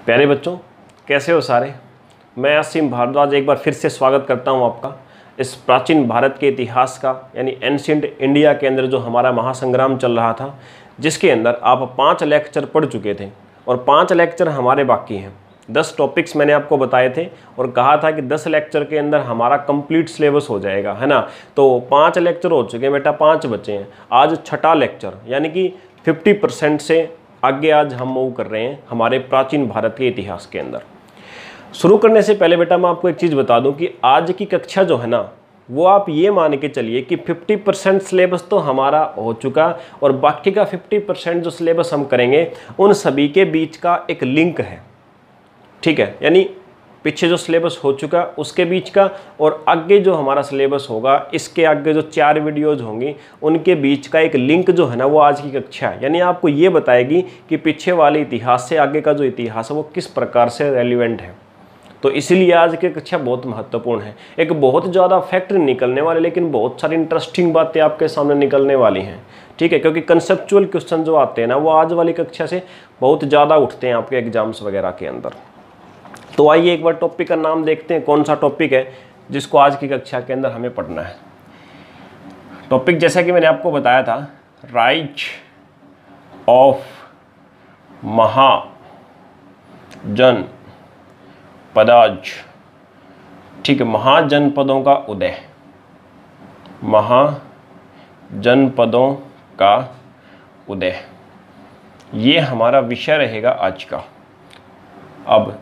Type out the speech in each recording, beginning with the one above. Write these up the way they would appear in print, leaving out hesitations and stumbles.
प्यारे बच्चों, कैसे हो सारे। मैं असीम भारद्वाज एक बार फिर से स्वागत करता हूं आपका इस प्राचीन भारत के इतिहास का यानी एंशिएंट इंडिया के अंदर जो हमारा महासंग्राम चल रहा था, जिसके अंदर आप 5 लेक्चर पढ़ चुके थे और 5 लेक्चर हमारे बाकी हैं। 10 टॉपिक्स मैंने आपको बताए थे और कहा था कि 10 लेक्चर के अंदर हमारा कंप्लीट सिलेबस हो जाएगा, है ना। तो 5 लेक्चर हो चुके हैं बेटा, 5 बचे हैं। आज 6ठा लेक्चर यानी कि 50% से आगे आज हम मूव कर रहे हैं हमारे प्राचीन भारत के इतिहास के अंदर। शुरू करने से पहले बेटा मैं आपको एक चीज़ बता दूं कि आज की कक्षा जो है ना, वो आप ये मान के चलिए कि 50% सिलेबस तो हमारा हो चुका और बाकी का 50% जो सिलेबस हम करेंगे उन सभी के बीच का एक लिंक है, ठीक है। यानी पीछे जो सिलेबस हो चुका उसके बीच का और आगे जो हमारा सिलेबस होगा, इसके आगे जो 4 वीडियोज होंगी उनके बीच का एक लिंक जो है ना, वो आज की कक्षा है। यानी आपको ये बताएगी कि पीछे वाले इतिहास से आगे का जो इतिहास है वो किस प्रकार से रेलिवेंट है। तो इसीलिए आज की कक्षा बहुत महत्वपूर्ण है। एक बहुत ज़्यादा फैक्ट निकलने वाले लेकिन बहुत सारी इंटरेस्टिंग बातें आपके सामने निकलने वाली हैं, ठीक है। क्योंकि कंसेप्चुअल क्वेश्चन जो आते हैं ना, वो आज वाली कक्षा से बहुत ज़्यादा उठते हैं आपके एग्जाम्स वगैरह के अंदर। तो आइए एक बार टॉपिक का नाम देखते हैं, कौन सा टॉपिक है जिसको आज की कक्षा के अंदर हमें पढ़ना है। टॉपिक जैसा कि मैंने आपको बताया था, राइज ऑफ महाजनपदाज, ठीक है। महाजनपदों का उदय, महाजनपदों का उदय, ये हमारा विषय रहेगा आज का। अब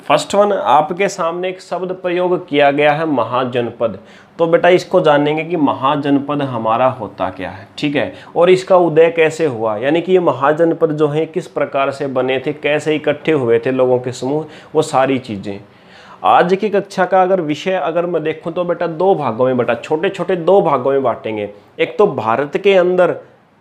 फर्स्ट वन, आपके सामने एक शब्द प्रयोग किया गया है महाजनपद। तो बेटा इसको जानेंगे कि महाजनपद हमारा होता क्या है, ठीक है, और इसका उदय कैसे हुआ। यानी कि ये महाजनपद जो है किस प्रकार से बने थे, कैसे इकट्ठे हुए थे लोगों के समूह, वो सारी चीज़ें आज की कक्षा का अगर विषय अगर मैं देखूं तो बेटा 2 भागों में, बेटा छोटे छोटे 2 भागों में बांटेंगे। एक तो भारत के अंदर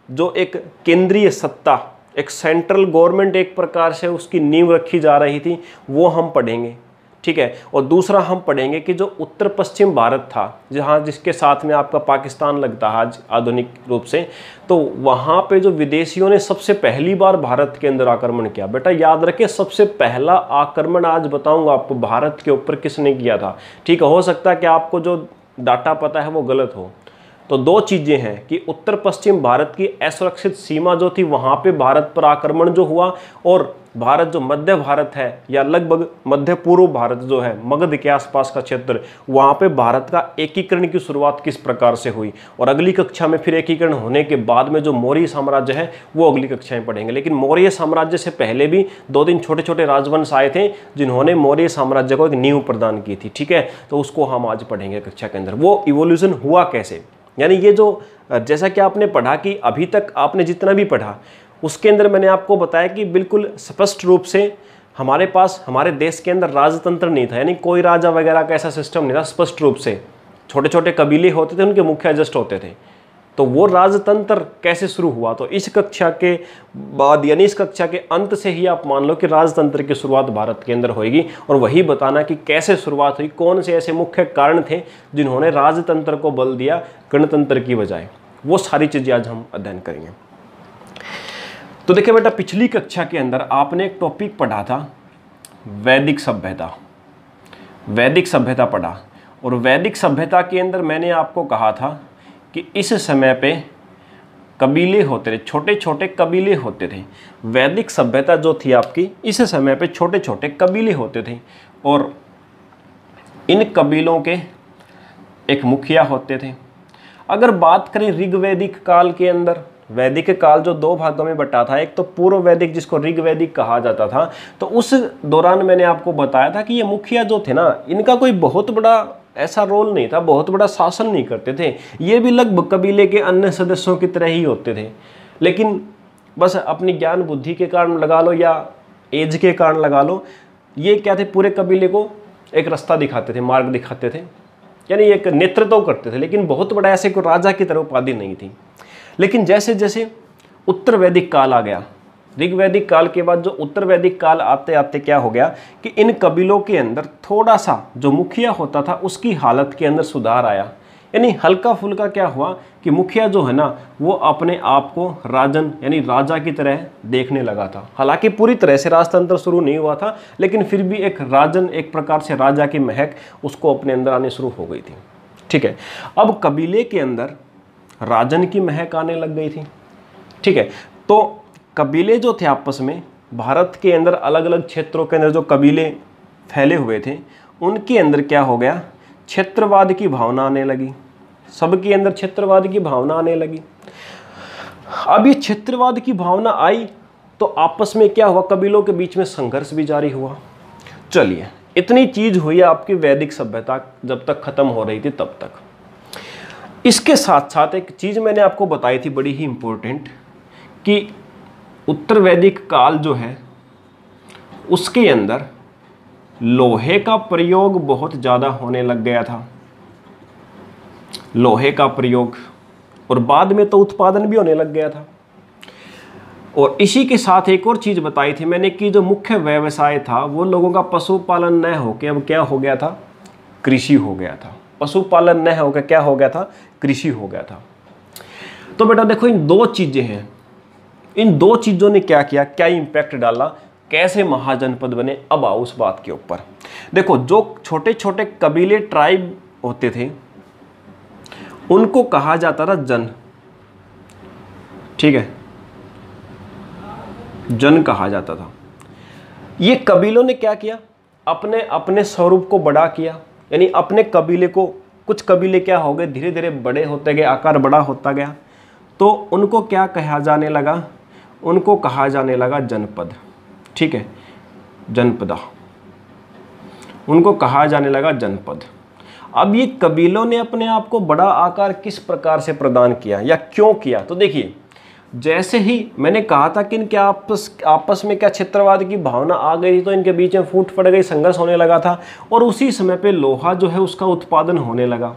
जो एक केंद्रीय सत्ता, एक सेंट्रल गवर्नमेंट एक प्रकार से उसकी नींव रखी जा रही थी, वो हम पढ़ेंगे, ठीक है। और दूसरा हम पढ़ेंगे कि जो उत्तर पश्चिम भारत था, जहाँ जिसके साथ में आपका पाकिस्तान लगता है आज आधुनिक रूप से, तो वहाँ पे जो विदेशियों ने सबसे पहली बार भारत के अंदर आक्रमण किया। बेटा याद रखें, सबसे पहला आक्रमण आज बताऊँगा आपको भारत के ऊपर किसने किया था, ठीक है। हो सकता है कि आपको जो डाटा पता है वो गलत हो। तो 2 चीज़ें हैं कि उत्तर पश्चिम भारत की असुरक्षित सीमा जो थी वहाँ पे भारत पर आक्रमण जो हुआ, और भारत जो मध्य भारत है या लगभग मध्य पूर्व भारत जो है, मगध के आसपास का क्षेत्र, वहाँ पे भारत का एकीकरण की शुरुआत किस प्रकार से हुई। और अगली कक्षा में फिर एकीकरण होने के बाद में जो मौर्य साम्राज्य है वो अगली कक्षा में पढ़ेंगे। लेकिन मौर्य साम्राज्य से पहले भी 2-3 छोटे छोटे राजवंश आए थे जिन्होंने मौर्य साम्राज्य को एक नींव प्रदान की थी, ठीक है। तो उसको हम आज पढ़ेंगे कक्षा के अंदर, वो इवोल्यूशन हुआ कैसे। यानी ये जो जैसा कि आपने पढ़ा कि अभी तक आपने जितना भी पढ़ा उसके अंदर मैंने आपको बताया कि बिल्कुल स्पष्ट रूप से हमारे पास हमारे देश के अंदर राजतंत्र नहीं था, यानी कोई राजा वगैरह का ऐसा सिस्टम नहीं था। स्पष्ट रूप से छोटे छोटे कबीले होते थे, उनके मुखिया जस्ट होते थे। तो वो राजतंत्र कैसे शुरू हुआ, तो इस कक्षा के बाद यानी इस कक्षा के अंत से ही आप मान लो कि राजतंत्र की शुरुआत भारत के अंदर होगी। और वही बताना कि कैसे शुरुआत हुई, कौन से ऐसे मुख्य कारण थे जिन्होंने राजतंत्र को बल दिया गणतंत्र की बजाय, वो सारी चीज़ें आज हम अध्ययन करेंगे। तो देखिए बेटा, पिछली कक्षा के अंदर आपने एक टॉपिक पढ़ा था वैदिक सभ्यता। वैदिक सभ्यता पढ़ा और वैदिक सभ्यता के अंदर मैंने आपको कहा था कि इस समय पे कबीले होते थे, छोटे छोटे कबीले होते थे। वैदिक सभ्यता जो थी आपकी, इस समय पे छोटे छोटे कबीले होते थे और इन कबीलों के एक मुखिया होते थे। अगर बात करें ऋग्वैदिक काल के अंदर, वैदिक काल जो 2 भागों में बटा था, एक तो पूर्व वैदिक जिसको ऋग्वैदिक कहा जाता था, तो उस दौरान मैंने आपको बताया था कि ये मुखिया जो थे ना, इनका कोई बहुत बड़ा ऐसा रोल नहीं था, बहुत बड़ा शासन नहीं करते थे। ये भी लगभग कबीले के अन्य सदस्यों की तरह ही होते थे, लेकिन बस अपनी ज्ञान बुद्धि के कारण लगा लो या एज के कारण लगा लो, ये क्या थे, पूरे कबीले को एक रास्ता दिखाते थे, मार्ग दिखाते थे, यानी एक नेतृत्व करते थे। लेकिन बहुत बड़ा ऐसे कोई राजा की तरह उपाधि नहीं थी। लेकिन जैसे जैसे उत्तर वैदिक काल आ गया, ऋग्वैदिक काल के बाद जो उत्तर वैदिक काल आते आते क्या हो गया कि इन कबीलों के अंदर थोड़ा सा जो मुखिया होता था उसकी हालत के अंदर सुधार आया। यानी हल्का फुल्का क्या हुआ कि मुखिया जो है ना वो अपने आप को राजन यानी राजा की तरह देखने लगा था। हालांकि पूरी तरह से राजतंत्र शुरू नहीं हुआ था, लेकिन फिर भी एक राजन, एक प्रकार से राजा की महक उसको अपने अंदर आने शुरू हो गई थी। ठीक है, अब कबीले के अंदर राजन की महक आने लग गई थी। ठीक है, तो कबीले जो थे आपस में, भारत के अंदर अलग अलग क्षेत्रों के अंदर जो कबीले फैले हुए थे, उनके अंदर क्या हो गया, क्षेत्रवाद की भावना आने लगी। सबके अंदर क्षेत्रवाद की भावना आने लगी। अब ये क्षेत्रवाद की भावना आई तो आपस में क्या हुआ, कबीलों के बीच में संघर्ष भी जारी हुआ। चलिए, इतनी चीज हुई आपकी वैदिक सभ्यता जब तक खत्म हो रही थी तब तक। इसके साथ साथ एक चीज मैंने आपको बताई थी बड़ी ही इंपॉर्टेंट, कि उत्तर वैदिक काल जो है उसके अंदर लोहे का प्रयोग बहुत ज़्यादा होने लग गया था। लोहे का प्रयोग, और बाद में तो उत्पादन भी होने लग गया था। और इसी के साथ एक और चीज़ बताई थी मैंने कि जो मुख्य व्यवसाय था वो लोगों का पशुपालन न होकर अब क्या हो गया था, कृषि हो गया था। पशुपालन न होकर क्या हो गया था, कृषि हो गया था। तो बेटा देखो, इन दो चीज़ें हैं, इन दो चीज़ों ने क्या किया, क्या इम्पैक्ट डाला, कैसे महाजनपद बने। अब आओ उस बात के ऊपर। देखो, जो छोटे छोटे कबीले ट्राइब होते थे उनको कहा जाता था जन। ठीक है, जन कहा जाता था। ये कबीलों ने क्या किया, अपने अपने स्वरूप को बड़ा किया, यानी अपने कबीले को, कुछ कबीले क्या हो गए, धीरे धीरे बड़े होते गए, आकार बड़ा होता गया, तो उनको क्या कहा जाने लगा, उनको कहा जाने लगा जनपद। ठीक है, जनपदा, उनको कहा जाने लगा जनपद। अब ये कबीलों ने अपने आप को बड़ा आकार किस प्रकार से प्रदान किया या क्यों किया, तो देखिए, जैसे ही मैंने कहा था कि इनके आपस में क्या क्षेत्रवाद की भावना आ गई, तो इनके बीच में फूट पड़ गई, संघर्ष होने लगा था, और उसी समय पे लोहा जो है उसका उत्पादन होने लगा।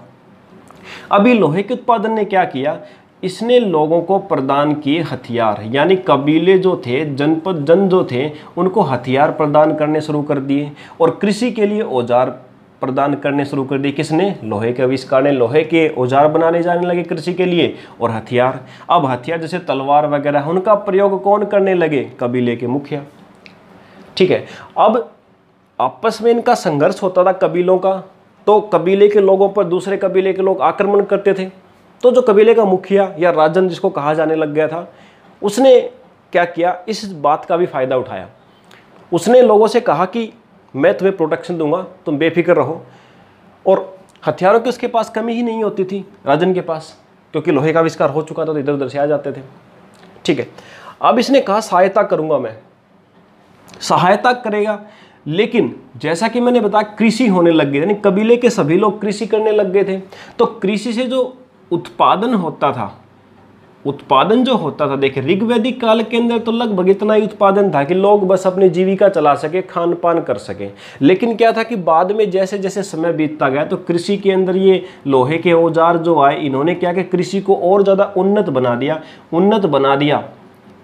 अभी लोहे के उत्पादन ने क्या किया, इसने लोगों को प्रदान किए हथियार, यानी कबीले जो थे, जनपद जन जो थे, उनको हथियार प्रदान करने शुरू कर दिए, और कृषि के लिए औजार प्रदान करने शुरू कर दिए। किसने, लोहे के आविष्कार ने। लोहे के औजार बनाने जाने लगे कृषि के लिए, और हथियार। अब हथियार जैसे तलवार वगैरह, उनका प्रयोग कौन करने लगे, कबीले के मुखिया। ठीक है, अब आपस में इनका संघर्ष होता था कबीलों का, तो कबीले के लोगों पर दूसरे कबीले के लोग आक्रमण करते थे, तो जो कबीले का मुखिया या राजन जिसको कहा जाने लग गया था, उसने क्या किया, इस बात का भी फायदा उठाया। उसने लोगों से कहा कि मैं तुम्हें प्रोटेक्शन दूंगा, तुम बेफिक्र रहो। और हथियारों की उसके पास कमी ही नहीं होती थी राजन के पास, क्योंकि लोहे का आविष्कार हो चुका था, तो इधर उधर से आ जाते थे। ठीक है, अब इसने कहा सहायता करूंगा मैं, सहायता करेगा। लेकिन जैसा कि मैंने बताया, कृषि होने लग गई, यानी कबीले के सभी लोग कृषि करने लग गए थे, तो कृषि से जो उत्पादन होता था, उत्पादन जो होता था, देखिए ऋग्वैदिक काल के अंदर तो लगभग इतना ही उत्पादन था कि लोग बस अपनी जीविका चला सके, खान पान कर सके। लेकिन क्या था कि बाद में जैसे जैसे समय बीतता गया, तो कृषि के अंदर ये लोहे के औजार जो आए, इन्होंने क्या कि कृषि को और ज़्यादा उन्नत बना दिया।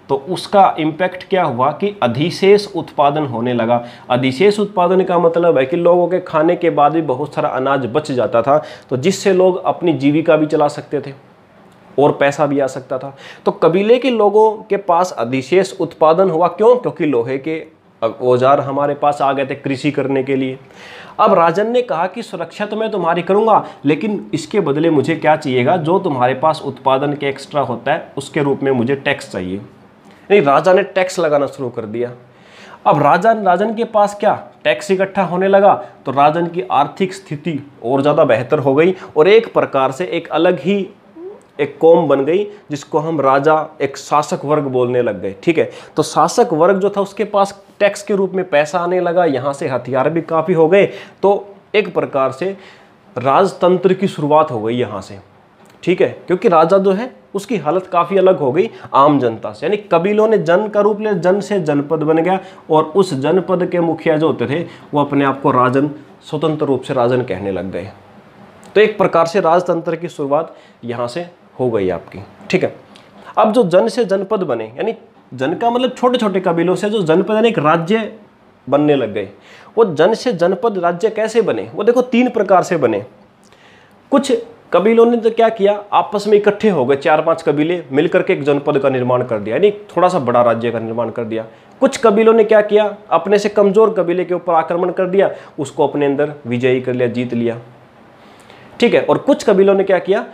तो उसका इम्पैक्ट क्या हुआ कि अधिशेष उत्पादन होने लगा। अधिशेष उत्पादन का मतलब है कि लोगों के खाने के बाद भी बहुत सारा अनाज बच जाता था, तो जिससे लोग अपनी जीविका भी चला सकते थे और पैसा भी आ सकता था। तो कबीले के लोगों के पास अधिशेष उत्पादन हुआ। क्यों? क्योंकि लोहे के औजार हमारे पास आ गए थे कृषि करने के लिए। अब राजन ने कहा कि सुरक्षा तो मैं तुम्हारी करूंगा, लेकिन इसके बदले मुझे क्या चाहिएगा, जो तुम्हारे पास उत्पादन के एक्स्ट्रा होता है उसके रूप में मुझे टैक्स चाहिए। नहीं, राजा ने टैक्स लगाना शुरू कर दिया। अब राजन के पास क्या टैक्स इकट्ठा होने लगा, तो राजन की आर्थिक स्थिति और ज़्यादा बेहतर हो गई, और एक प्रकार से एक अलग ही एक कौम बन गई, जिसको हम राजा, एक शासक वर्ग बोलने लग गए। ठीक है, तो शासक वर्ग जो था उसके पास टैक्स के रूप में पैसा आने लगा, यहाँ से हथियार भी काफ़ी हो गए, तो एक प्रकार से राजतंत्र की शुरुआत हो गई यहाँ से। ठीक है, क्योंकि राजा जो है उसकी हालत काफ़ी अलग हो गई आम जनता से, यानी कबीलों ने जन का रूप लिया, जन से जनपद बन गया, और उस जनपद के मुखिया जो होते थे वो अपने आप को राजन, स्वतंत्र रूप से राजन कहने लग गए। तो एक प्रकार से राजतंत्र की शुरुआत यहाँ से हो गई आपकी। ठीक है, अब जो जन से जनपद बने, यानी जन का मतलब छोटे छोटे कबीलों से जो जनपद यानी एक राज्य बनने लग गए। वो जन से जनपद राज्य कैसे बने, वो देखो 3 प्रकार से बने। कुछ कबीलों ने तो क्या किया, आपस में इकट्ठे हो गए, 4-5 कबीले मिलकर के एक जनपद का निर्माण कर दिया, यानी थोड़ा सा बड़ा राज्य का निर्माण कर दिया। कुछ कबीलों ने क्या किया, अपने से कमजोर कबीले के ऊपर आक्रमण कर दिया, उसको अपने अंदर विजयी कर लिया, जीत लिया, ठीक है। और कुछ कबीलों ने क्या किया,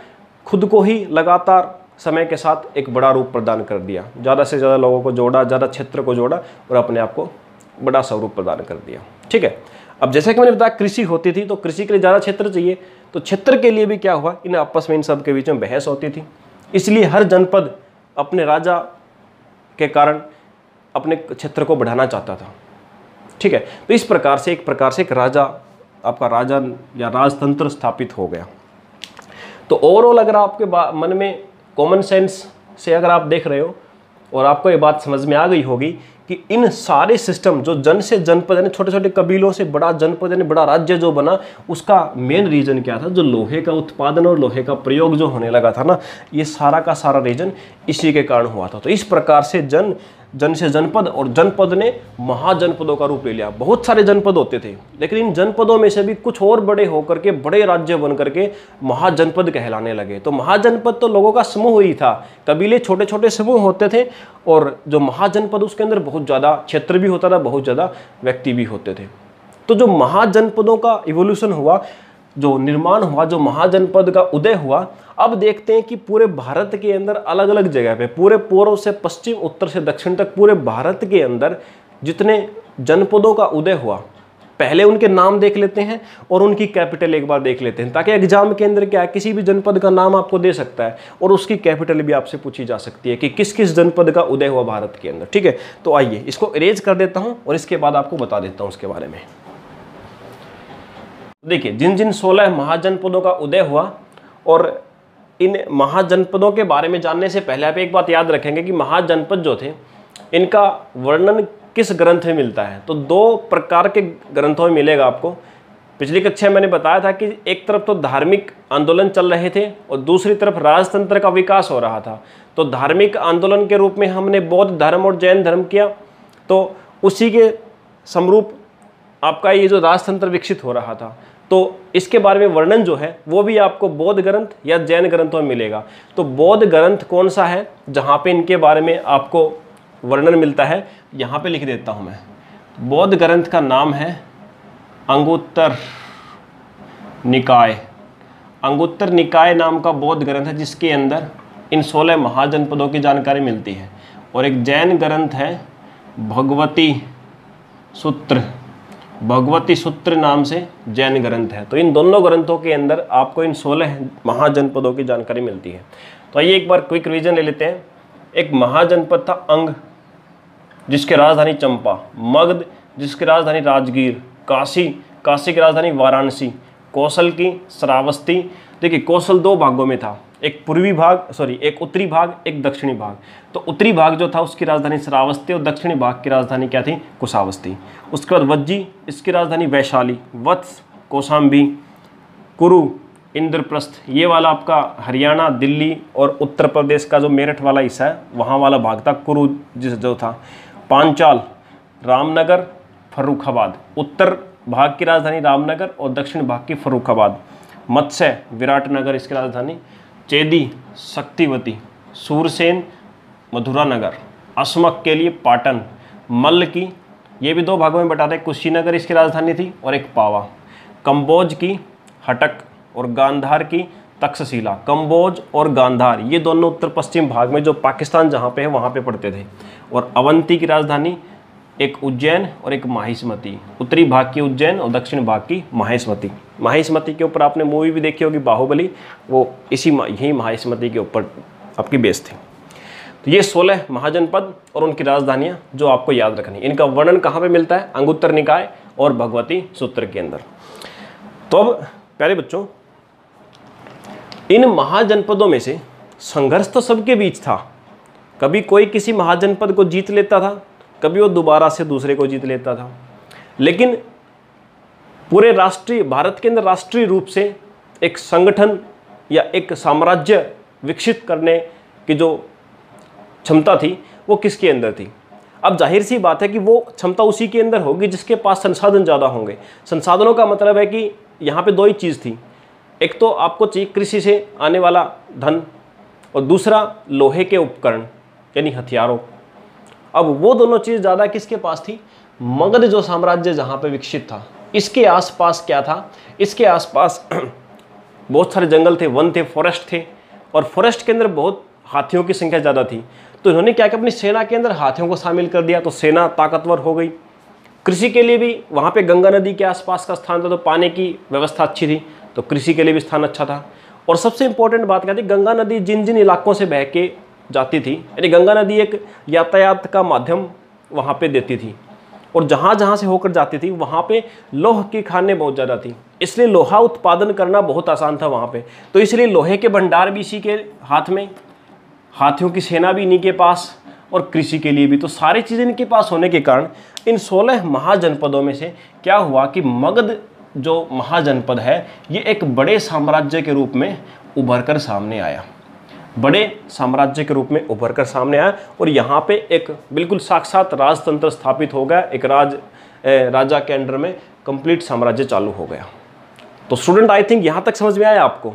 खुद को ही लगातार समय के साथ एक बड़ा रूप प्रदान कर दिया, ज़्यादा से ज़्यादा लोगों को जोड़ा, ज़्यादा क्षेत्र को जोड़ा और अपने आप को बड़ा स्वरूप प्रदान कर दिया, ठीक है। अब जैसे कि मैंने बताया कृषि होती थी, तो कृषि के लिए ज़्यादा क्षेत्र चाहिए, तो क्षेत्र के लिए भी क्या हुआ, इन आपस में इन सब के बीच में बहस होती थी। इसलिए हर जनपद अपने राजा के कारण अपने क्षेत्र को बढ़ाना चाहता था, ठीक है। तो इस प्रकार से एक राजा, आपका राजा या राजतंत्र स्थापित हो गया। तो ओवरऑल अगर आपके मन में कॉमन सेंस से अगर आप देख रहे हो और आपको ये बात समझ में आ गई होगी कि इन सारे सिस्टम जो जन से जनपद यानी छोटे छोटे कबीलों से बड़ा जनपद यानी बड़ा राज्य जो बना, उसका मेन रीजन क्या था, जो लोहे का उत्पादन और लोहे का प्रयोग जो होने लगा था ना, ये सारा का सारा रीजन इसी के कारण हुआ था। तो इस प्रकार से जन से जनपद और जनपद ने महाजनपदों का रूप ले लिया। बहुत सारे जनपद होते थे, लेकिन इन जनपदों में से भी कुछ और बड़े होकर के बड़े राज्य बन करके महाजनपद कहलाने लगे। तो महाजनपद तो लोगों का समूह ही था, कबीले छोटे छोटे समूह होते थे, और जो महाजनपद उसके अंदर बहुत ज़्यादा क्षेत्र भी होता था, बहुत ज़्यादा व्यक्ति भी होते थे। तो जो महाजनपदों का इवोल्यूशन हुआ, जो निर्माण हुआ, जो महाजनपद का उदय हुआ, अब देखते हैं कि पूरे भारत के अंदर अलग अलग जगह पे, पूरे पूर्व से पश्चिम, उत्तर से दक्षिण तक पूरे भारत के अंदर जितने जनपदों का उदय हुआ, पहले उनके नाम देख लेते हैं और उनकी कैपिटल एक बार देख लेते हैं, ताकि एग्जाम के अंदर क्या है, किसी भी जनपद का नाम आपको दे सकता है और उसकी कैपिटल भी आपसे पूछी जा सकती है कि किस किस जनपद का उदय हुआ भारत के अंदर, ठीक है। तो आइए इसको इरेज कर देता हूँ और इसके बाद आपको बता देता हूँ उसके बारे में। देखिए, जिन जिन 16 महाजनपदों का उदय हुआ, और इन महाजनपदों के बारे में जानने से पहले आप एक बात याद रखेंगे कि महाजनपद जो थे, इनका वर्णन किस ग्रंथ में मिलता है। तो 2 प्रकार के ग्रंथों में मिलेगा आपको। पिछली कक्षा में मैंने बताया था कि एक तरफ तो धार्मिक आंदोलन चल रहे थे और दूसरी तरफ राजतंत्र का विकास हो रहा था। तो धार्मिक आंदोलन के रूप में हमने बौद्ध धर्म और जैन धर्म किया, तो उसी के समरूप आपका ये जो राजतंत्र विकसित हो रहा था, तो इसके बारे में वर्णन जो है वो भी आपको बौद्ध ग्रंथ या जैन ग्रंथों में मिलेगा। तो बौद्ध ग्रंथ कौन सा है जहाँ पे इनके बारे में आपको वर्णन मिलता है, यहाँ पे लिख देता हूँ मैं। बौद्ध ग्रंथ का नाम है अंगुत्तर निकाय। अंगुत्तर निकाय नाम का बौद्ध ग्रंथ है, जिसके अंदर इन 16 महाजनपदों की जानकारी मिलती है। और एक जैन ग्रंथ है भगवती सूत्र, भगवती सूत्र नाम से जैन ग्रंथ है। तो इन दोनों ग्रंथों के अंदर आपको इन 16 महाजनपदों की जानकारी मिलती है। तो आइए एक बार क्विक रिवीजन ले लेते हैं। एक महाजनपद था अंग, जिसकी राजधानी चंपा, मगध जिसकी राजधानी राजगीर, काशी की राजधानी वाराणसी, कौशल की श्रावस्ती। देखिए, कौशल 2 भागों में था, एक उत्तरी भाग, एक दक्षिणी भाग। तो उत्तरी भाग जो था उसकी राजधानी श्रावस्ती और दक्षिणी भाग की राजधानी क्या थी, कुशावस्ती। उसके बाद वज्जी, इसकी राजधानी वैशाली, वत्स कौशाम्बी, कुरु इंद्रप्रस्थ, ये वाला आपका हरियाणा, दिल्ली और उत्तर प्रदेश का जो मेरठ वाला हिस्सा है वहाँ वाला भाग था कुरु जो था। पांचाल, रामनगर, फर्रुखाबाद, उत्तर भाग की राजधानी रामनगर और दक्षिण भाग की फर्रुखाबाद। मत्स्य, विराटनगर इसकी राजधानी। चेदी, शक्तिवती, सूरसेन, मथुरानगर। अस्मक के लिए पाटन। मल्ल की, ये भी 2 भागों में बटाते, कुशीनगर इसकी राजधानी थी और एक पावा। कंबोज की हटक और गांधार की तक्षशिला। कंबोज और गांधार ये दोनों उत्तर पश्चिम भाग में, जो पाकिस्तान जहाँ पे है वहाँ पे पड़ते थे। और अवंती की राजधानी एक उज्जैन और एक माहिष्मती। उत्तरी भाग की उज्जैन और दक्षिण भाग की माहिष्मती। माहिष्मती के ऊपर आपने मूवी भी देखी होगी बाहुबली, वो यही माहिष्मती के ऊपर आपकी बेस थी। तो ये 16 महाजनपद और उनकी राजधानियाँ जो आपको याद रखनी। इनका वर्णन कहाँ पे मिलता है, अंगुत्तर निकाय और भगवती सूत्र के अंदर। तो अब प्यारे बच्चों, इन महाजनपदों में से संघर्ष तो सबके बीच था। कभी कोई किसी महाजनपद को जीत लेता था, कभी वो दोबारा से दूसरे को जीत लेता था, लेकिन पूरे भारत के अंदर राष्ट्रीय रूप से एक संगठन या एक साम्राज्य विकसित करने की जो क्षमता थी वो किसके अंदर थी। अब जाहिर सी बात है कि वो क्षमता उसी के अंदर होगी जिसके पास संसाधन ज़्यादा होंगे। संसाधनों का मतलब है कि यहाँ पे 2 ही चीज़ थी, एक तो आपको चाहिए कृषि से आने वाला धन, और दूसरा लोहे के उपकरण यानी हथियारों। अब वो दोनों चीज़ ज़्यादा किसके पास थी? मगध जो साम्राज्य जहाँ पे विकसित था, इसके आसपास क्या था? इसके आसपास बहुत सारे जंगल थे, वन थे, फॉरेस्ट थे, और फॉरेस्ट के अंदर बहुत हाथियों की संख्या ज़्यादा थी। तो इन्होंने क्या किया, अपनी सेना के अंदर हाथियों को शामिल कर दिया, तो सेना ताकतवर हो गई। कृषि के लिए भी वहाँ पे गंगा नदी के आसपास का स्थान था, तो पानी की व्यवस्था अच्छी थी, तो कृषि के लिए भी स्थान अच्छा था। और सबसे इंपॉर्टेंट बात क्या थी, गंगा नदी जिन जिन इलाकों से बह के जाती थी, यानी गंगा नदी एक यातायात का माध्यम वहाँ पे देती थी, और जहाँ जहाँ से होकर जाती थी वहाँ पे लोह की खानें बहुत ज़्यादा थी, इसलिए लोहा उत्पादन करना बहुत आसान था वहाँ पे। तो इसलिए लोहे के भंडार भी इसी के हाथ में, हाथियों की सेना भी इन्हीं के पास, और कृषि के लिए भी, तो सारी चीज़ें इनके पास होने के कारण इन 16 महाजनपदों में से क्या हुआ कि मगध जो महाजनपद है ये एक बड़े साम्राज्य के रूप में उभर कर सामने आया, बड़े साम्राज्य के रूप में उभर कर सामने आया, और यहाँ पे एक बिल्कुल साक्षात राजतंत्र स्थापित हो गया, एक राजा के अंडर में कंप्लीट साम्राज्य चालू हो गया। तो स्टूडेंट आई थिंक यहाँ तक समझ में आया आपको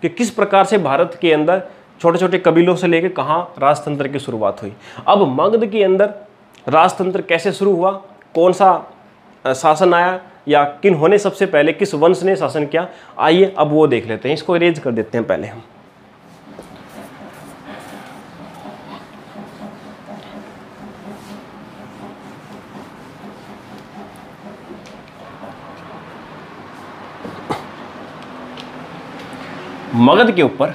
कि किस प्रकार से भारत के अंदर छोटे छोटे कबीलों से लेकर कहाँ राजतंत्र की शुरुआत हुई। अब मगध के अंदर राजतंत्र कैसे शुरू हुआ, कौन सा शासन आया, या किन्होंने सबसे पहले, किस वंश ने शासन किया, आइए अब वो देख लेते हैं। इसको इरेज कर देते हैं पहले हम। मगध के ऊपर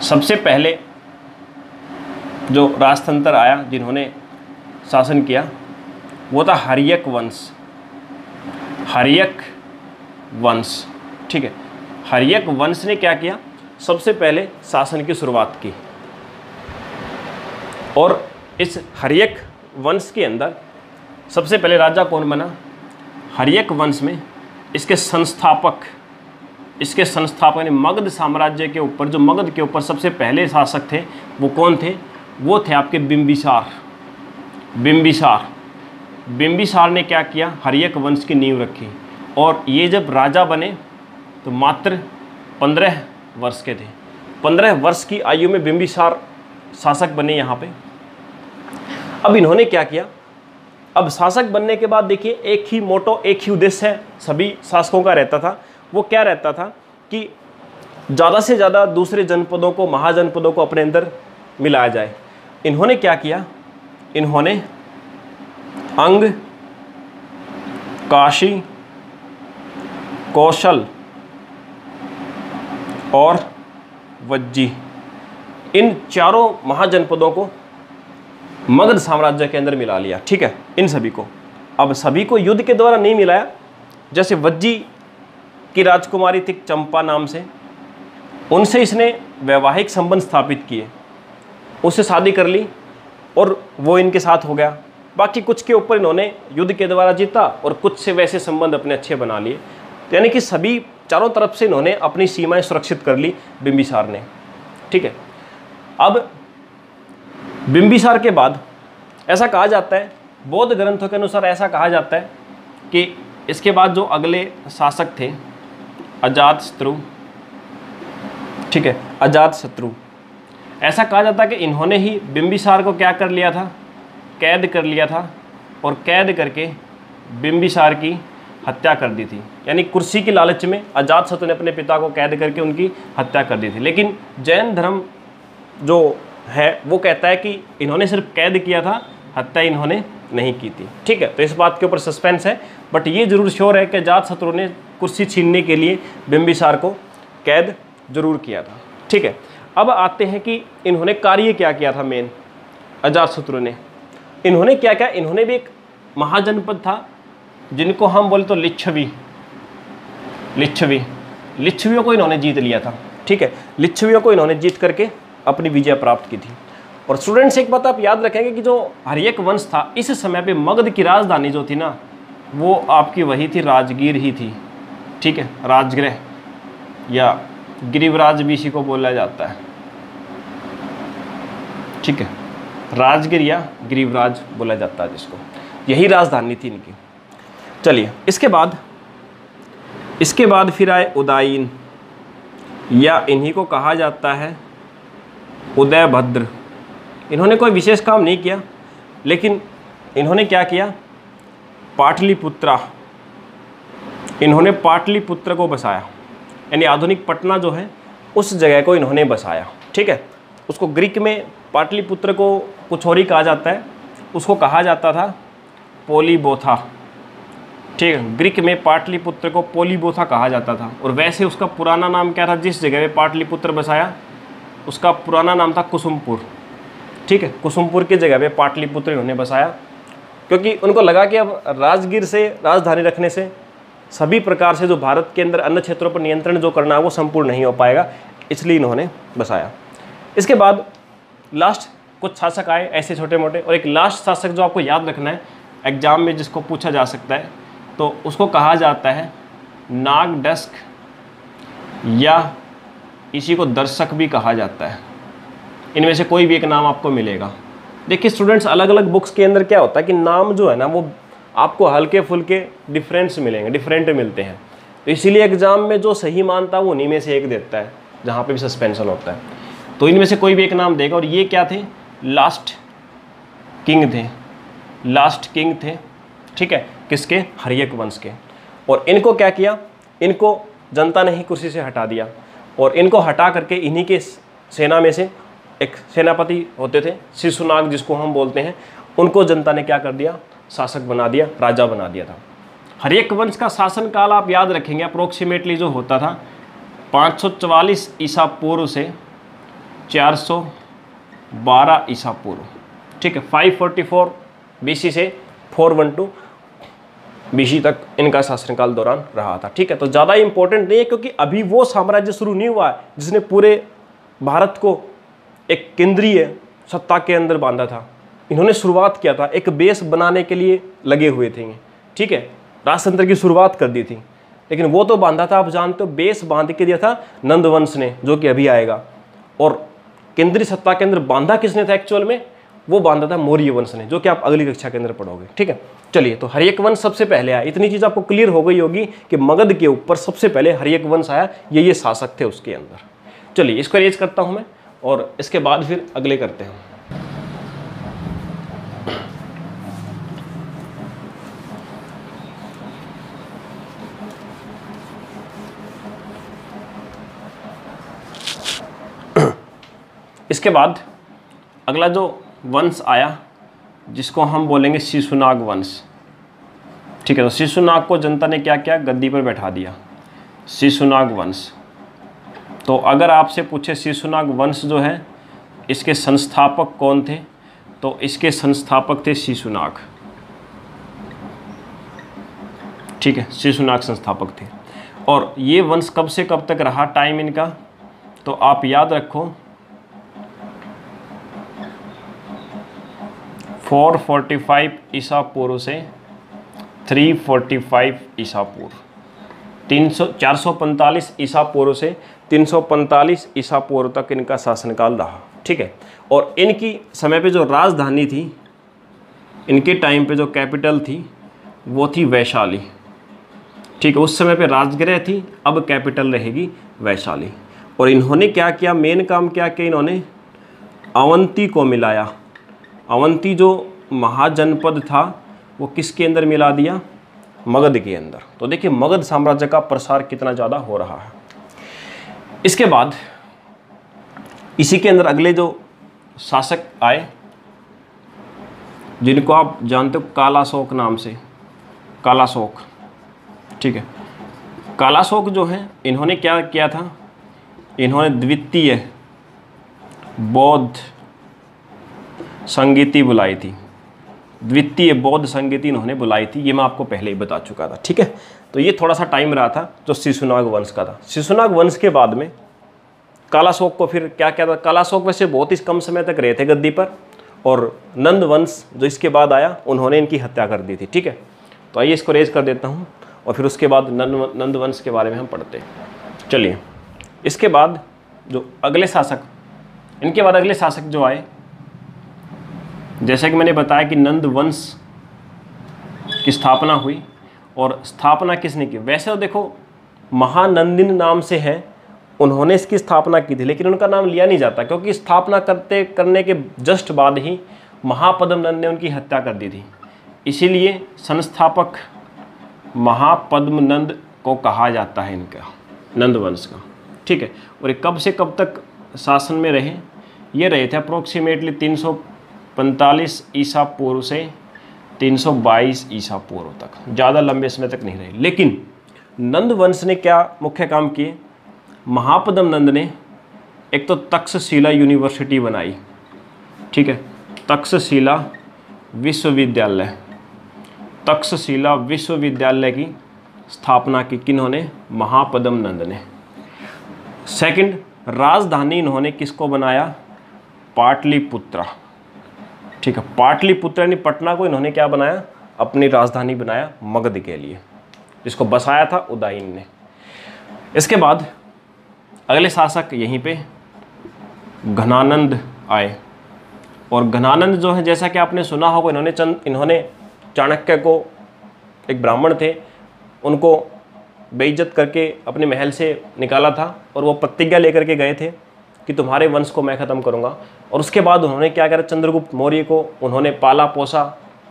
सबसे पहले जो राजतंत्र आया, जिन्होंने शासन किया, वो था हर्यक वंश। हर्यक वंश, ठीक है। हर्यक वंश ने क्या किया, सबसे पहले शासन की शुरुआत की, और इस हर्यक वंश के अंदर सबसे पहले राजा कौन बना? हर्यक वंश में इसके संस्थापक यानी मगध साम्राज्य के ऊपर, जो मगध के ऊपर सबसे पहले शासक थे वो कौन थे? वो थे आपके बिंबिसार। बिंबिसार ने क्या किया, हर्यक वंश की नींव रखी, और ये जब राजा बने तो मात्र 15 वर्ष के थे। 15 वर्ष की आयु में बिंबिसार शासक बने यहाँ पे। अब इन्होंने क्या किया, अब शासक बनने के बाद देखिए एक ही मोटो, एक ही उद्देश्य है सभी शासकों का रहता था। वो क्या रहता था कि ज़्यादा से ज़्यादा दूसरे जनपदों को, महाजनपदों को अपने अंदर मिलाया जाए। इन्होंने क्या किया, इन्होंने अंग, काशी, कौशल और वज्जी, इन चारों महाजनपदों को मगध साम्राज्य के अंदर मिला लिया, ठीक है, इन सभी को। अब सभी को युद्ध के द्वारा नहीं मिलाया, जैसे वज्जी की राजकुमारी थी चंपा नाम से, उनसे इसने वैवाहिक संबंध स्थापित किए, उससे शादी कर ली और वो इनके साथ हो गया। बाकी कुछ के ऊपर इन्होंने युद्ध के द्वारा जीता और कुछ से वैसे संबंध अपने अच्छे बना लिए। तो यानी कि सभी चारों तरफ से इन्होंने अपनी सीमाएं सुरक्षित कर ली बिंबिसार ने, ठीक है। अब बिंबिसार के बाद ऐसा कहा जाता है, बौद्ध ग्रंथों के अनुसार ऐसा कहा जाता है कि इसके बाद जो अगले शासक थे अजातशत्रु, ठीक है, अजातशत्रु, ऐसा कहा जाता है कि इन्होंने ही बिंबिसार को क्या कर लिया था, कैद कर लिया था, और कैद करके बिंबिसार की हत्या कर दी थी। यानी कुर्सी की लालच में अजातशत्रु ने अपने पिता को कैद करके उनकी हत्या कर दी थी। लेकिन जैन धर्म जो है वो कहता है कि इन्होंने सिर्फ कैद किया था, हत्या इन्होंने नहीं की थी, ठीक है। तो इस बात के ऊपर सस्पेंस है, बट ये जरूर श्योर है कि अजातशत्रु ने कुर्सी छीनने के लिए बिंबिसार को कैद जरूर किया था, ठीक है। अब आते हैं कि इन्होंने कार्य क्या किया था मेन अजातशत्रु ने। इन्होंने क्या किया, इन्होंने भी एक महाजनपद था जिनको हम बोले तो लिच्छवियों को इन्होंने जीत लिया था, ठीक है। लिच्छवियों को इन्होंने जीत करके अपनी विजय प्राप्त की थी। और स्टूडेंट्स एक बात आप याद रखेंगे कि जो हर्यक वंश था इस समय पे मगध की राजधानी जो थी ना, वो आपकी वही थी, राजगीर ही थी, ठीक है। राजगृह या गिरिवराज भी इसी को बोला जाता है, ठीक है। राजगीर या गिरिवराज बोला जाता है जिसको, यही राजधानी थी इनकी। चलिए इसके बाद इसके बाद फिर आए उदायीन, या इन्हीं को कहा जाता है उदयभद्र। इन्होंने कोई विशेष काम नहीं किया, लेकिन इन्होंने क्या किया, पाटलिपुत्रा, इन्होंने पाटलिपुत्र को बसाया, यानी आधुनिक पटना जो है उस जगह को इन्होंने बसाया। ठीक है, उसको ग्रीक में पाटलिपुत्र को कुछ और ही कहा जाता है, उसको कहा जाता था पोलीबोथा। ठीक है, ग्रीक में पाटलिपुत्र को पोलीबोथा कहा जाता था, और वैसे उसका पुराना नाम क्या था, जिस जगह पे पाटलिपुत्र बसाया उसका पुराना नाम था कुसुमपुर। ठीक है, कुसुमपुर की जगह पे पाटलिपुत्र इन्होंने बसाया, क्योंकि उनको लगा कि अब राजगीर से राजधानी रखने से सभी प्रकार से जो भारत के अंदर अन्य क्षेत्रों पर नियंत्रण जो करना है वो संपूर्ण नहीं हो पाएगा, इसलिए इन्होंने बसाया। इसके बाद लास्ट कुछ शासक आए ऐसे छोटे मोटे, और एक लास्ट शासक जो आपको याद रखना है एग्जाम में, जिसको पूछा जा सकता है, तो उसको कहा जाता है नागडस्क, या इसी को दर्शक भी कहा जाता है। इनमें से कोई भी एक नाम आपको मिलेगा। देखिए स्टूडेंट्स, अलग अलग बुक्स के अंदर क्या होता है कि नाम जो है ना वो आपको हल्के फुल्के डिफरेंस मिलेंगे, डिफरेंट मिलते हैं, तो इसीलिए एग्जाम में जो सही मानता है वो उन्हीं में से एक देता है, जहाँ पे भी सस्पेंशन होता है। तो इनमें से कोई भी एक नाम देगा, और ये क्या थे, लास्ट किंग थे, लास्ट किंग थे। ठीक है, किसके, हर्यक वंश के। और इनको क्या किया, इनको जनता ने ही कुर्सी से हटा दिया, और इनको हटा करके इन्हीं के सेना में से एक सेनापति होते थे शिशुनाग जिसको हम बोलते हैं, उनको जनता ने क्या कर दिया, शासक बना दिया, राजा बना दिया था। हर्यक वंश का शासनकाल आप याद रखेंगे अप्रोक्सीमेटली जो होता था 544 ईसा पूर्व से 412 ईसा पूर्व। ठीक है, 544 BC से 412 BC तक इनका शासनकाल दौरान रहा था। ठीक है, तो ज़्यादा इंपॉर्टेंट नहीं है, क्योंकि अभी वो साम्राज्य शुरू नहीं हुआ है जिसने पूरे भारत को एक केंद्रीय सत्ता के अंदर बांधा था। इन्होंने शुरुआत किया था, एक बेस बनाने के लिए लगे हुए थे। ठीक है, राजतंत्र की शुरुआत कर दी थी, लेकिन वो तो बांधा था, आप जानते हो, बेस बांध के दिया था नंद वंश ने, जो कि अभी आएगा। और केंद्रीय सत्ता के अंदर बांधा किसने था एक्चुअल में, वो बांधा था मौर्य वंश ने, जो कि आप अगली कक्षा के अंदर पढ़ोगे। ठीक है, चलिए, तो हर्यक वंश सबसे पहले आया। इतनी चीज़ आपको क्लियर हो गई होगी कि मगध के ऊपर सबसे पहले हर्यक वंश आया, ये शासक थे उसके अंदर। चलिए, इसको रेज करता हूँ मैं, और इसके बाद फिर अगले करते हैं। इसके बाद अगला जो वंश आया जिसको हम बोलेंगे शिशुनाग वंश। ठीक है, तो शिशुनाग को जनता ने क्या किया, गद्दी पर बैठा दिया, शिशुनाग वंश। तो अगर आपसे पूछे शिशुनाग वंश जो है इसके संस्थापक कौन थे, तो इसके संस्थापक थे शिशुनाग। ठीक है, शिशुनाग संस्थापक थे। और ये वंश कब से कब तक रहा टाइम इनका, तो आप याद रखो 445 ईसा पूर्व से 345 ईसा पूर्व, 445 ईसा पूर्व से 345 ईसा पूर्व तक इनका शासनकाल रहा। ठीक है, और इनकी समय पे जो राजधानी थी, इनके टाइम पे जो कैपिटल थी वो थी वैशाली। ठीक है, उस समय पे राजगृह थी, अब कैपिटल रहेगी वैशाली। और इन्होंने क्या किया, मेन काम क्या किया, इन्होंने अवंती को मिलाया। अवंती जो महाजनपद था वो किसके अंदर मिला दिया, मगध के अंदर। तो देखिए मगध साम्राज्य का प्रसार कितना ज़्यादा हो रहा है। इसके बाद इसी के अंदर अगले जो शासक आए जिनको आप जानते हो कालाशोक नाम से, कालाशोक। ठीक है, कालाशोक जो है इन्होंने क्या किया था, इन्होंने द्वितीय बौद्ध संगीति बुलाई थी, द्वितीय बौद्ध संगीति इन्होंने बुलाई थी, ये मैं आपको पहले ही बता चुका था। ठीक है, तो ये थोड़ा सा टाइम रहा था जो शिशुनाग वंश का था। शिशुनाग वंश के बाद में कालाशोक को फिर क्या किया था, कालाशोक वैसे बहुत ही कम समय तक रहे थे गद्दी पर, और नंद वंश जो इसके बाद आया उन्होंने इनकी हत्या कर दी थी। ठीक है, तो आइए इसको रेज कर देता हूँ और फिर उसके बाद नंद वंश के बारे में हम पढ़ते हैं। चलिए, इसके बाद जो अगले शासक, इनके बाद अगले शासक जो आए, जैसे कि मैंने बताया कि नंद वंश की स्थापना हुई, और स्थापना किसने की, वैसे तो देखो महानंदिन नाम से हैं, उन्होंने इसकी स्थापना की थी, लेकिन उनका नाम लिया नहीं जाता क्योंकि स्थापना करने के जस्ट बाद ही महापद्म नंद ने उनकी हत्या कर दी थी। इसीलिए संस्थापक महापद्म नंद को कहा जाता है इनका, नंद वंश का। ठीक है, और ये कब से कब तक शासन में रहे? ये रहे थे अप्रोक्सीमेटली 345 ईसा पूर्व से 322 ईसा पूर्व तक, ज़्यादा लंबे समय तक नहीं रहे। लेकिन नंद वंश ने क्या मुख्य काम किए? महापद्म नंद ने एक तो तक्षशिला यूनिवर्सिटी बनाई, ठीक है, तक्षशिला विश्वविद्यालय, तक्षशिला विश्वविद्यालय की स्थापना की किन्होंने? महापद्म नंद ने। सेकंड, राजधानी इन्होंने किसको बनाया? पाटलिपुत्रा, ठीक है, पाटलिपुत्र यानी पटना को इन्होंने क्या बनाया? अपनी राजधानी बनाया मगध के लिए, जिसको बसाया था उदयन ने। इसके बाद अगले शासक यहीं पे घनानंद आए, और घनानंद जो है, जैसा कि आपने सुना होगा, इन्होंने चाणक्य को, एक ब्राह्मण थे, उनको बेइज्जत करके अपने महल से निकाला था, और वो प्रतिज्ञा लेकर के गए थे कि तुम्हारे वंश को मैं ख़त्म करूंगा। और उसके बाद उन्होंने क्या करा? चंद्रगुप्त मौर्य को उन्होंने पाला पोसा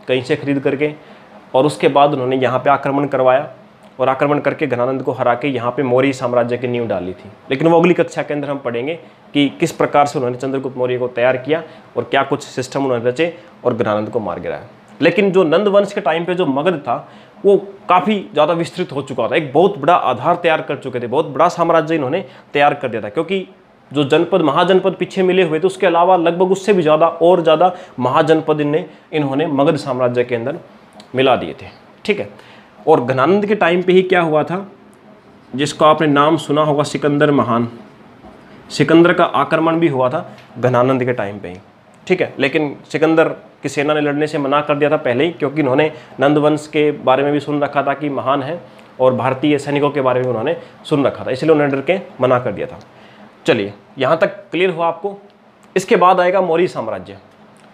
कहीं से खरीद करके, और उसके बाद उन्होंने यहाँ पे आक्रमण करवाया, और आक्रमण करके घनानंद को हरा के यहाँ पे मौर्य साम्राज्य की नींव डाली थी। लेकिन वो अगली कक्षा के अंदर हम पढ़ेंगे कि किस प्रकार से उन्होंने चंद्रगुप्त मौर्य को तैयार किया और क्या कुछ सिस्टम उन्होंने रचे और घनानंद को मार गिराया। लेकिन जो नंद वंश के टाइम पे जो मगध था वो काफ़ी ज़्यादा विस्तृत हो चुका था, एक बहुत बड़ा आधार तैयार कर चुके थे, बहुत बड़ा साम्राज्य इन्होंने तैयार कर दिया था। क्योंकि जो जनपद महाजनपद पीछे मिले हुए थे, उसके अलावा लगभग उससे भी ज़्यादा और ज़्यादा महाजनपद इन्होंने मगध साम्राज्य के अंदर मिला दिए थे। ठीक है, और घनानंद के टाइम पे ही क्या हुआ था, जिसको आपने नाम सुना होगा, सिकंदर महान। सिकंदर का आक्रमण भी हुआ था घनानंद के टाइम पे ही। ठीक है, लेकिन सिकंदर की सेना ने लड़ने से मना कर दिया था पहले ही, क्योंकि उन्होंने नंद वंश के बारे में भी सुन रखा था कि महान है, और भारतीय सैनिकों के बारे में उन्होंने सुन रखा था, इसलिए उन्होंने डर के मना कर दिया था। चलिए, यहाँ तक क्लियर हुआ आपको। इसके बाद आएगा मौर्य साम्राज्य,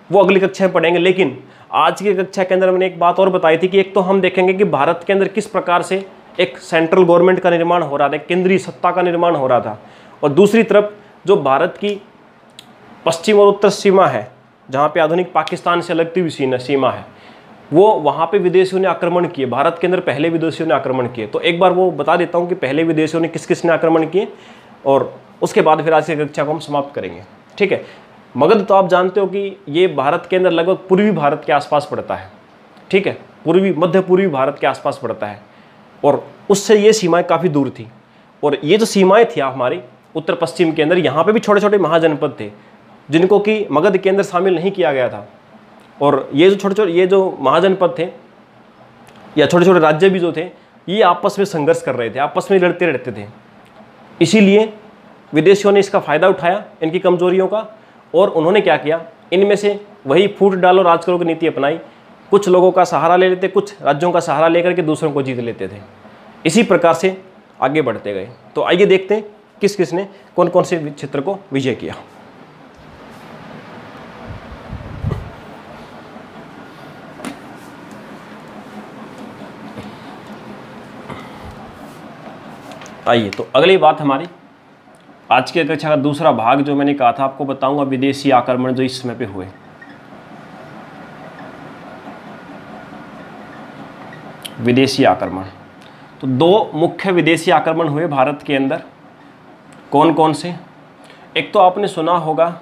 वो अगली कक्षा में पढ़ेंगे। लेकिन आज की कक्षा के अंदर मैंने एक बात और बताई थी कि एक तो हम देखेंगे कि भारत के अंदर किस प्रकार से एक सेंट्रल गवर्नमेंट का निर्माण हो रहा था, केंद्रीय सत्ता का निर्माण हो रहा था, और दूसरी तरफ जो भारत की पश्चिम और उत्तर सीमा है, जहाँ पे आधुनिक पाकिस्तान से लगती हुई सीमा है, वो वहाँ पे विदेशियों ने आक्रमण किए। भारत के अंदर पहले विदेशियों ने आक्रमण किए, तो एक बार वो बता देता हूँ कि पहले विदेशियों ने किस किस ने आक्रमण किए, और उसके बाद फिर आज की कक्षा को हम समाप्त करेंगे। ठीक है, मगध तो आप जानते हो कि ये भारत के अंदर लगभग पूर्वी भारत के आसपास पड़ता है। ठीक है, पूर्वी मध्य पूर्वी भारत के आसपास पड़ता है, और उससे ये सीमाएं काफ़ी दूर थी। और ये जो सीमाएं थी हमारी उत्तर पश्चिम के अंदर, यहाँ पे भी छोटे छोटे महाजनपद थे जिनको कि मगध के अंदर शामिल नहीं किया गया था। और ये जो महाजनपद थे या छोटे छोटे राज्य भी जो थे, ये आपस में संघर्ष कर रहे थे, आपस में लड़ते रहते थे। इसीलिए विदेशियों ने इसका फ़ायदा उठाया इनकी कमजोरियों का, और उन्होंने क्या किया, इनमें से वही फूट डालो राज करो की नीति अपनाई। कुछ लोगों का सहारा ले लेते, कुछ राज्यों का सहारा लेकर के दूसरों को जीत लेते थे। इसी प्रकार से आगे बढ़ते गए। तो आइए देखते हैं किस किस ने कौन कौन से क्षेत्र को विजय किया। आइए, तो अगली बात हमारी आज की कक्षा का दूसरा भाग, जो मैंने कहा था आपको बताऊंगा, विदेशी आक्रमण जो इस समय पे हुए। विदेशी आक्रमण, तो दो मुख्य विदेशी आक्रमण हुए भारत के अंदर। कौन कौन से? एक तो आपने सुना होगा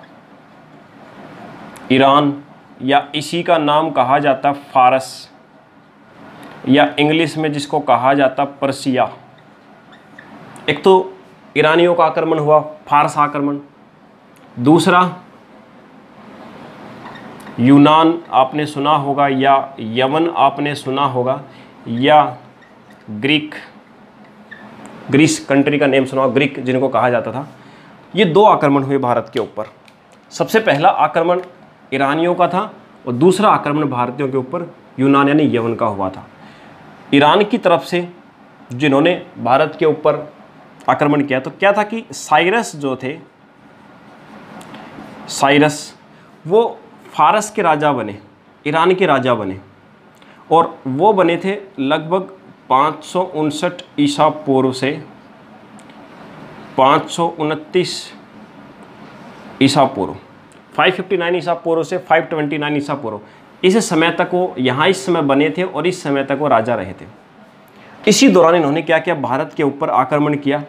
ईरान, या इसी का नाम कहा जाता फारस, या इंग्लिश में जिसको कहा जाता पर्सिया। एक तो ईरानियों का आक्रमण हुआ, फारस आक्रमण। दूसरा यूनान आपने सुना होगा, या यमन आपने सुना होगा, या ग्रीस कंट्री का नेम सुना होगा, ग्रीक जिनको कहा जाता था। ये दो आक्रमण हुए भारत के ऊपर। सबसे पहला आक्रमण ईरानियों का था, और दूसरा आक्रमण भारतीयों के ऊपर यूनान यानी यमन का हुआ था। ईरान की तरफ से जिन्होंने भारत के ऊपर आक्रमण किया, तो क्या था कि साइरस जो थे, साइरस वो फारस के राजा बने, ईरान के राजा बने, और वो बने थे लगभग 559 ईसा पूर्व से 529 ईसा पूर्व, 559 ईसा पूर्व से 529 ईसा पूर्व, इस समय तक वो यहाँ इस समय बने थे और इस समय तक वो राजा रहे थे। इसी दौरान इन्होंने क्या किया, भारत के ऊपर आक्रमण किया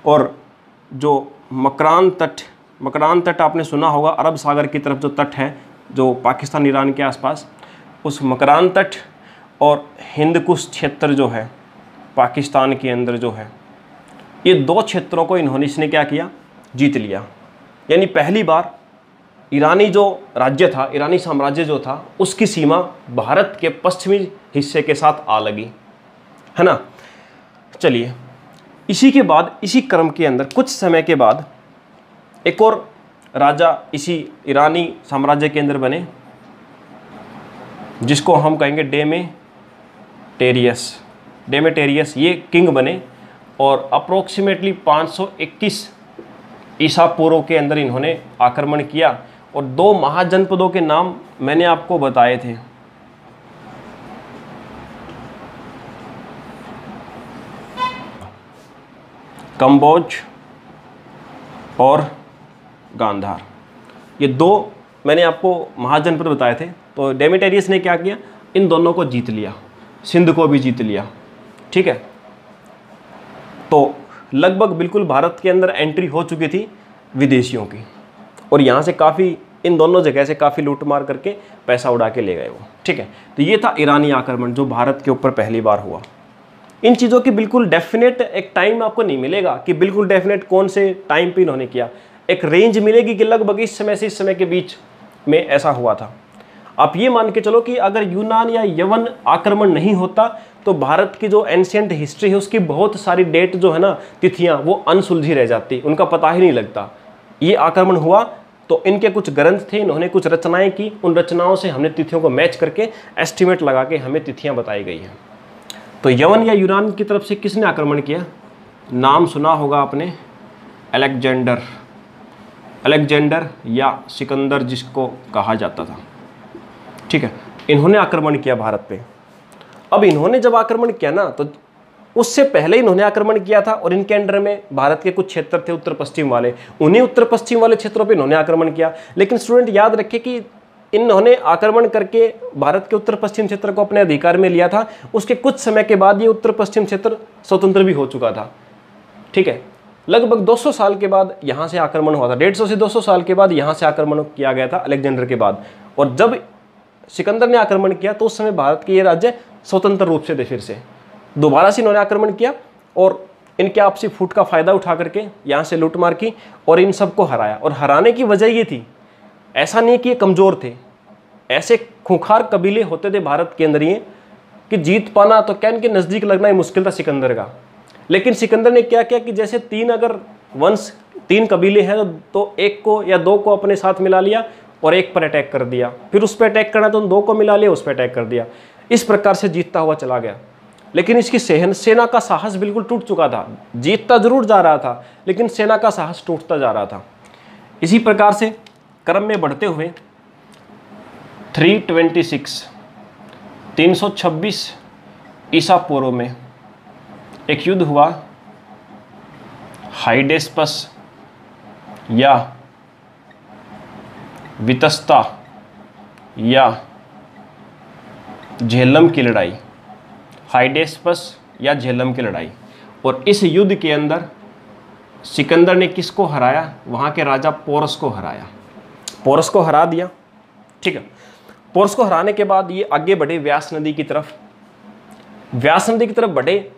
और जो मकरान तट आपने सुना होगा, अरब सागर की तरफ जो तट है, जो पाकिस्तान ईरान के आसपास, उस मकरान तट और हिंद कुश क्षेत्र जो है पाकिस्तान के अंदर जो है, ये दो क्षेत्रों को इन्होंने इसने क्या किया, जीत लिया। यानी पहली बार ईरानी जो राज्य था, ईरानी साम्राज्य जो था, उसकी सीमा भारत के पश्चिमी हिस्से के साथ आ लगी, है ना। चलिए, इसी के बाद, इसी क्रम के अंदर कुछ समय के बाद एक और राजा इसी ईरानी साम्राज्य के अंदर बने, जिसको हम कहेंगे डेमेटेरियस। ये किंग बने और अप्रोक्सीमेटली 521 ईसा पूर्व के अंदर इन्होंने आक्रमण किया और दो महाजनपदों के नाम मैंने आपको बताए थे। कंबोज और गांधार, ये दो मैंने आपको महाजनपद बताए थे। तो डेमेटेरियस ने क्या किया, इन दोनों को जीत लिया, सिंध को भी जीत लिया, ठीक है। तो लगभग बिल्कुल भारत के अंदर एंट्री हो चुकी थी विदेशियों की, और यहाँ से काफ़ी, इन दोनों जगह से काफ़ी लूट मार करके पैसा उड़ा के ले गए वो, ठीक है। तो ये था ईरानी आक्रमण जो भारत के ऊपर पहली बार हुआ। इन चीज़ों की बिल्कुल डेफिनेट एक टाइम आपको नहीं मिलेगा कि बिल्कुल डेफिनेट कौन से टाइम पे इन्होंने किया, एक रेंज मिलेगी कि लगभग इस समय से इस समय के बीच में ऐसा हुआ था। आप ये मान के चलो कि अगर यूनान या यवन आक्रमण नहीं होता तो भारत की जो एंशिएंट हिस्ट्री है उसकी बहुत सारी डेट जो है ना, तिथियां, वो अनसुलझी रह जाती, उनका पता ही नहीं लगता। ये आक्रमण हुआ तो इनके कुछ ग्रंथ थे, इन्होंने कुछ रचनाएं की, उन रचनाओं से हमने तिथियों को मैच करके एस्टिमेट लगा के हमें तिथियां बताई गई हैं। तो यवन या यूनान की तरफ से किसने आक्रमण किया, नाम सुना होगा आपने, अलेक्जेंडर या सिकंदर जिसको कहा जाता था, ठीक है। इन्होंने आक्रमण किया भारत पे। अब इन्होंने जब आक्रमण किया ना, तो उससे पहले इन्होंने आक्रमण किया था और इनके अंडर में भारत के कुछ क्षेत्र थे उत्तर पश्चिम वाले, उन्हीं उत्तर पश्चिम वाले क्षेत्रों पे इन्होंने आक्रमण किया। लेकिन स्टूडेंट याद रखें कि इन्होंने आक्रमण करके भारत के उत्तर पश्चिम क्षेत्र को अपने अधिकार में लिया था, उसके कुछ समय के बाद ये उत्तर पश्चिम क्षेत्र स्वतंत्र भी हो चुका था, ठीक है। लगभग 200 साल के बाद यहाँ से आक्रमण हुआ था, 150 से 200 साल के बाद यहाँ से आक्रमण किया गया था अलेक्जेंडर के बाद। और जब सिकंदर ने आक्रमण किया तो उस समय भारत के ये राज्य स्वतंत्र रूप से थे। फिर से दोबारा से इन्होंने आक्रमण किया और इनके आपसी फूट का फ़ायदा उठा करके यहाँ से लूटमार की और इन सबको हराया। और हराने की वजह ये थी, ऐसा नहीं कि ये कमज़ोर थे, ऐसे खूंखार कबीले होते थे भारत के अंदर ये कि जीत पाना तो क्या इनके नज़दीक लगना ही मुश्किल था सिकंदर का। लेकिन सिकंदर ने क्या किया कि जैसे तीन कबीले हैं तो एक को या दो को अपने साथ मिला लिया और एक पर अटैक कर दिया, फिर उस पर अटैक करना तो उन दो को मिला लिया, उस पर अटैक कर दिया। इस प्रकार से जीतता हुआ चला गया। लेकिन इसकी सेना का साहस बिल्कुल टूट चुका था, जीतता जरूर जा रहा था लेकिन सेना का साहस टूटता जा रहा था। इसी प्रकार से क्रम में बढ़ते हुए 326 ईसा पूर्व में एक युद्ध हुआ, हाइडेस्पस या वितस्ता या झेलम की लड़ाई, हाइडेस्पस या झेलम की लड़ाई। और इस युद्ध के अंदर सिकंदर ने किसको हराया, वहाँ के राजा पोरस को हराया, पोरस को हरा दिया, ठीक है। पोरस को हराने के बाद ये आगे बढ़े व्यास नदी की तरफ। व्यास नदी की तरफ बढ़े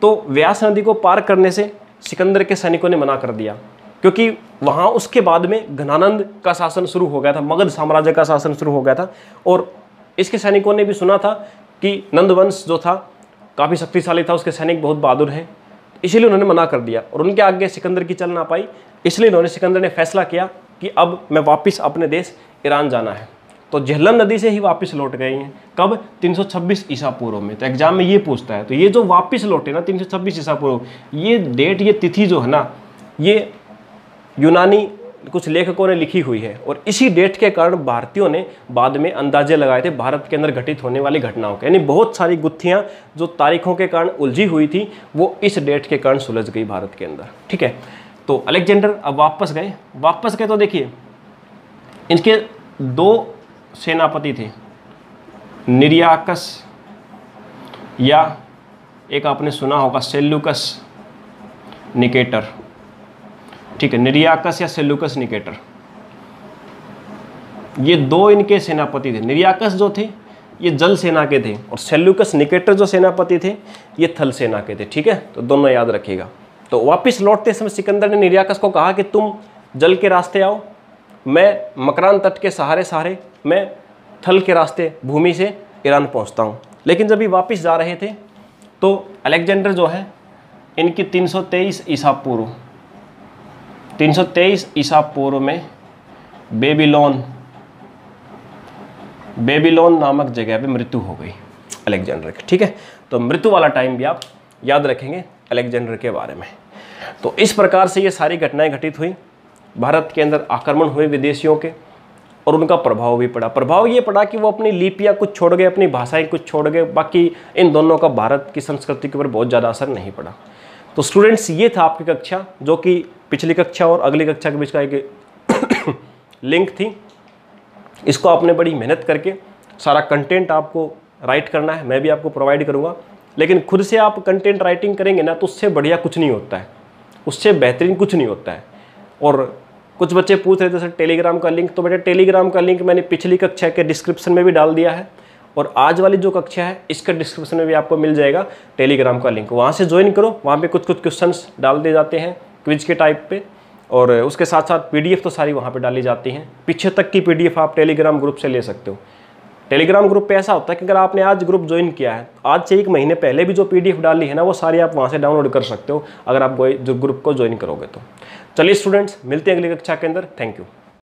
तो व्यास नदी को पार करने से सिकंदर के सैनिकों ने मना कर दिया, क्योंकि वहाँ उसके बाद में घनानंद का शासन शुरू हो गया था, मगध साम्राज्य का शासन शुरू हो गया था। और इसके सैनिकों ने भी सुना था कि नंदवंश जो था काफ़ी शक्तिशाली था, उसके सैनिक बहुत बहादुर हैं, इसलिए उन्होंने मना कर दिया और उनके आगे सिकंदर की चल ना पाई। इसलिए सिकंदर ने फैसला किया कि अब मैं वापस अपने देश ईरान जाना है। तो झेलम नदी से ही वापस लौट गए हैं। कब? 326 ईसा पूर्व में। तो एग्जाम में ये पूछता है, तो ये जो वापस लौटे ना 326 ईसा पूर्व, ये डेट, ये तिथि जो है ना, ये यूनानी कुछ लेखकों ने लिखी हुई है, और इसी डेट के कारण भारतीयों ने बाद में अंदाजे लगाए थे भारत के अंदर घटित होने वाली घटनाओं के। यानी बहुत सारी गुत्थियां जो तारीखों के कारण उलझी हुई थी वो इस डेट के कारण सुलझ गई भारत के अंदर। ठीक है, तो अलेक्जेंडर अब वापस गए तो देखिए इनके 2 सेनापति थे, निरियाकस या एक आपने सुना होगा सेल्यूकस निकेटर। ठीक है, निरियाकस या सेल्यूकस निकेटर, ये 2 इनके सेनापति थे। निरियाकस जो थे ये जल सेना के थे, और सेल्यूकस निकेटर जो सेनापति थे ये थल सेना के थे। ठीक है, तो दोनों याद रखिएगा। तो वापस लौटते समय सिकंदर ने निरियाकस को कहा कि तुम जल के रास्ते आओ, मैं मकरान तट के सहारे मैं थल के रास्ते भूमि से ईरान पहुंचता हूं। लेकिन जब ये वापस जा रहे थे तो अलेक्जेंडर जो है इनकी 323 ईसा पूर्व में बेबीलोन नामक जगह पे मृत्यु हो गई अलेक्जेंडर की। ठीक है, तो मृत्यु वाला टाइम भी आप याद रखेंगे अलेक्जेंडर के बारे में। तो इस प्रकार से ये सारी घटनाएं घटित हुई, भारत के अंदर आक्रमण हुए विदेशियों के, और उनका प्रभाव भी पड़ा। प्रभाव ये पड़ा कि वो अपनी लिपियाँ कुछ छोड़ गए, अपनी भाषाएं कुछ छोड़ गए, बाकी इन दोनों का भारत की संस्कृति के ऊपर बहुत ज़्यादा असर नहीं पड़ा। तो स्टूडेंट्स, ये था आपकी कक्षा, जो कि पिछली कक्षा और अगली कक्षा के बीच का एक लिंक थी। इसको आपने बड़ी मेहनत करके सारा कंटेंट आपको राइट करना है, मैं भी आपको प्रोवाइड करूँगा। लेकिन खुद से आप कंटेंट राइटिंग करेंगे ना तो उससे बढ़िया कुछ नहीं होता है, उससे बेहतरीन कुछ नहीं होता है। और कुछ बच्चे पूछ रहे थे सर टेलीग्राम का लिंक, तो बेटा टेलीग्राम का लिंक मैंने पिछली कक्षा के डिस्क्रिप्शन में भी डाल दिया है, और आज वाली जो कक्षा है इसका डिस्क्रिप्शन में भी आपको मिल जाएगा टेलीग्राम का लिंक। वहाँ से ज्वाइन करो, वहाँ पे कुछ क्वेश्चंस डाल दिए जाते हैं क्विज के टाइप पे, और उसके साथ साथ पीडीएफ तो सारी वहाँ पे डाली जाती हैं। पीछे तक की पीडीएफ आप टेलीग्राम ग्रुप से ले सकते हो। टेलीग्राम ग्रुप पे ऐसा होता है कि अगर आपने आज ग्रुप ज्वाइन किया है, आज से 1 महीने पहले भी जो पीडीएफ डाली है ना वो सारी आप वहाँ से डाउनलोड कर सकते हो अगर आप जो ग्रुप को ज्वाइन करोगे तो। चलिए स्टूडेंट्स, मिलते हैं अगली कक्षा के अंदर। Thank you.